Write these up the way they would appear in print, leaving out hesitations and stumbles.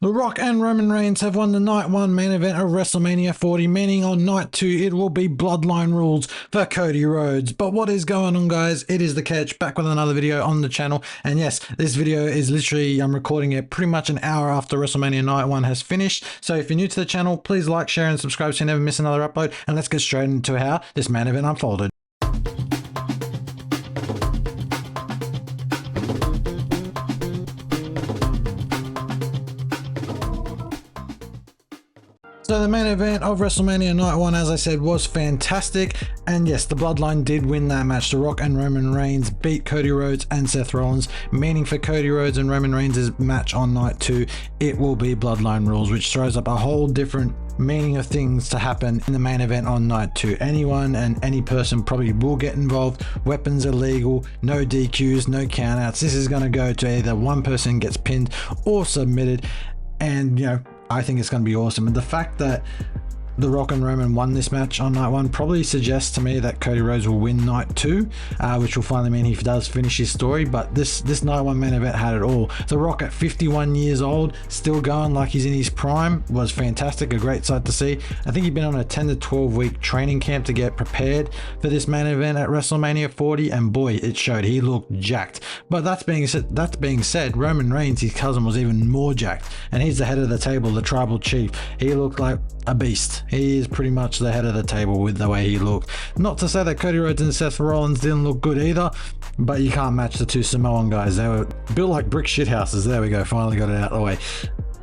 The Rock and Roman Reigns have won the Night 1 main event of WrestleMania 40, meaning on Night 2 it will be Bloodline rules for Cody Rhodes. But what is going on, guys? It is the Catch, back with another video on the channel. And yes, this video is literally, I'm recording it pretty much an hour after WrestleMania Night 1 has finished. So if you're new to the channel, please like, share and subscribe so you never miss another upload. And let's get straight into how this main event unfolded. So the main event of WrestleMania Night 1, as I said, was fantastic. And yes, the Bloodline did win that match. The Rock and Roman Reigns beat Cody Rhodes and Seth Rollins, meaning for Cody Rhodes and Roman Reigns' match on Night 2, it will be Bloodline rules, which throws up a whole different meaning of things to happen in the main event on Night 2. Anyone and any person probably will get involved. Weapons are legal, no DQs, no countouts. This is going to go to either one person gets pinned or submitted. And, you know, I think it's going to be awesome. And the fact that The Rock and Roman won this match on Night 1 probably suggests to me that Cody Rhodes will win Night 2, which will finally mean he does finish his story. But this Night 1 main event had it all. The Rock at 51 years old, still going like he's in his prime, was fantastic. A great sight to see. I think he'd been on a 10 to 12 week training camp to get prepared for this main event at WrestleMania 40, and boy, it showed. He looked jacked. But that being said, Roman Reigns, his cousin, was even more jacked, and he's the head of the table, the tribal chief. He looked like a beast. He is pretty much the head of the table with the way he looked. Not to say that Cody Rhodes and Seth Rollins didn't look good either, but you can't match the two Samoan guys. They were built like brick shithouses. There we go, finally got it out of the way.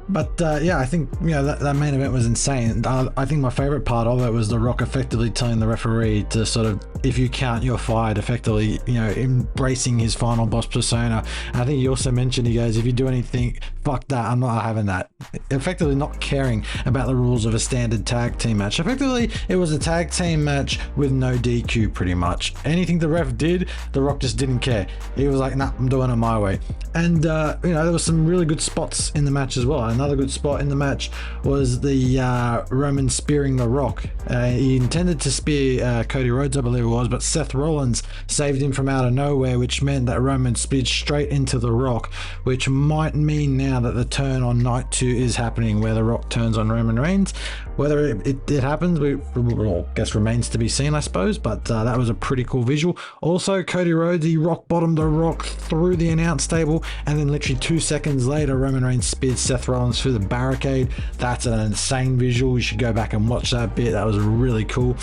But yeah, I think, you know, that main event was insane. I think my favorite part of it was The Rock effectively telling the referee to sort of, if you count, you're fired, effectively, you know, embracing his final boss persona. And I think he also mentioned, he goes, if you do anything, fuck that, I'm not having that. Effectively not caring about the rules of a standard tag team match. Effectively, it was a tag team match with no DQ pretty much. Anything the ref did, The Rock just didn't care. He was like, nah, I'm doing it my way. And, you know, there was some really good spots in the match as well. Another good spot in the match was the Roman spearing The Rock. He intended to spear Cody Rhodes, I believe it was, but Seth Rollins saved him from out of nowhere, which meant that Roman speared straight into The Rock, which might mean now that the turn on Night 2 is happening, where The Rock turns on Roman Reigns. Whether it happens, well, guess remains to be seen, I suppose, but that was a pretty cool visual. Also, Cody Rhodes, he rock bottomed The Rock through the announce table, and then literally 2 seconds later, Roman Reigns speared Seth Rollins through the barricade. That's an insane visual. You should go back and watch that bit. That was really cool.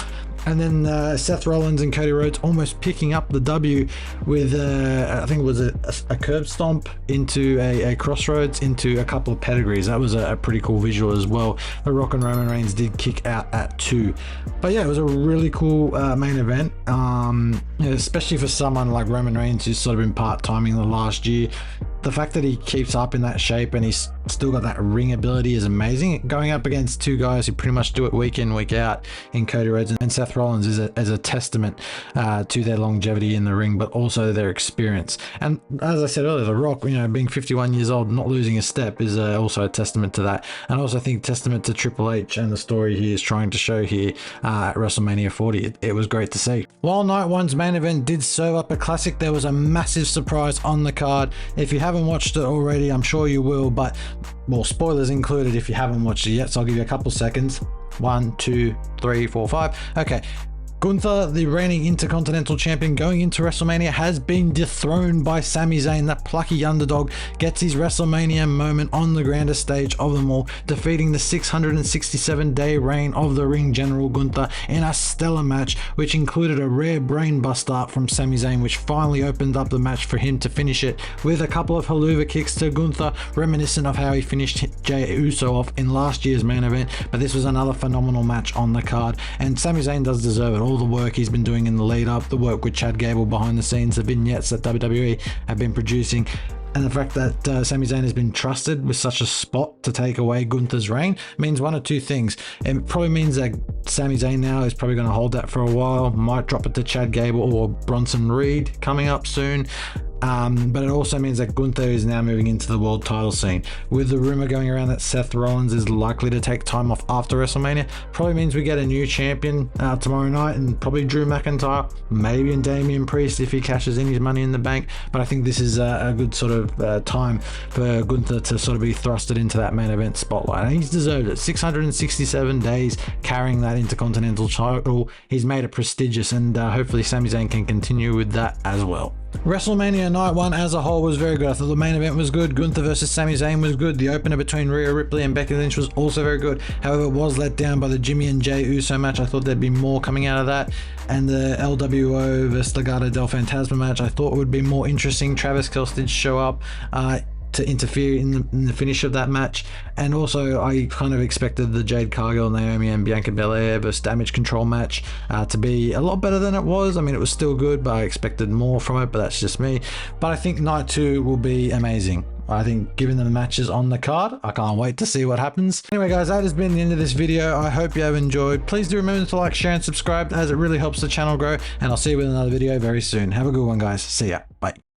And then Seth Rollins and Cody Rhodes almost picking up the W with, I think it was a curb stomp into a crossroads into a couple of pedigrees. That was a pretty cool visual as well. The Rock and Roman Reigns did kick out at 2. But yeah, it was a really cool main event, you know, especially for someone like Roman Reigns, who's sort of been part-timing the last year. The fact that he keeps up in that shape and he's still got that ring ability is amazing. Going up against two guys who pretty much do it week in, week out in Cody Rhodes and Seth Rollins is a testament to their longevity in the ring, but also their experience. And as I said earlier, The Rock, you know, being 51 years old, not losing a step is also a testament to that. And also I think testament to Triple H and the story he is trying to show here at WrestleMania 40. It was great to see. While Night 1's main event did serve up a classic, there was a massive surprise on the card. If you haven't watched it already, I'm sure you will, but well, spoilers included if you haven't watched it yet, so I'll give you a couple seconds. 1, 2, 3, 4, 5. Okay. Gunther, the reigning Intercontinental Champion going into WrestleMania, has been dethroned by Sami Zayn. That plucky underdog gets his WrestleMania moment on the grandest stage of them all, defeating the 667-day reign of the Ring General Gunther in a stellar match, which included a rare brain buster from Sami Zayn, which finally opened up the match for him to finish it with a couple of haluva kicks to Gunther, reminiscent of how he finished Jey Uso off in last year's main event. But this was another phenomenal match on the card, and Sami Zayn does deserve it. All the work he's been doing in the lead up, the work with Chad Gable behind the scenes, the vignettes that WWE have been producing, and the fact that Sami Zayn has been trusted with such a spot to take away Gunther's reign means one of two things. It probably means that Sami Zayn now is probably going to hold that for a while, might drop it to Chad Gable or Bronson Reed coming up soon. But it also means that Gunther is now moving into the world title scene. With the rumor going around that Seth Rollins is likely to take time off after WrestleMania, probably means we get a new champion tomorrow night, and probably Drew McIntyre, maybe and Damian Priest if he cashes in his money in the bank. But I think this is a good sort of time for Gunther to sort of be thrusted into that main event spotlight, and he's deserved it. 667 days carrying that Intercontinental title, he's made it prestigious, and hopefully Sami Zayn can continue with that as well. WrestleMania Night 1 as a whole was very good. I thought the main event was good. Gunther versus Sami Zayn was good. The opener between Rhea Ripley and Becky Lynch was also very good. However, it was let down by the Jimmy and Jey Uso match. I thought there'd be more coming out of that. And the LWO versus Legado del Fantasma match I thought would be more interesting. Travis Kelce did show up to interfere in the finish of that match, and also I kind of expected the Jade Cargill, Naomi and Bianca Belair versus Damage Control match to be a lot better than it was. I mean, it was still good, but I expected more from it, but that's just me. But I think night 2 will be amazing. I think given the matches on the card, I can't wait to see what happens. Anyway guys, that has been the end of this video. I hope you have enjoyed. Please do remember to like, share and subscribe, as it really helps the channel grow, and I'll see you with another video very soon. Have a good one guys. See ya. Bye.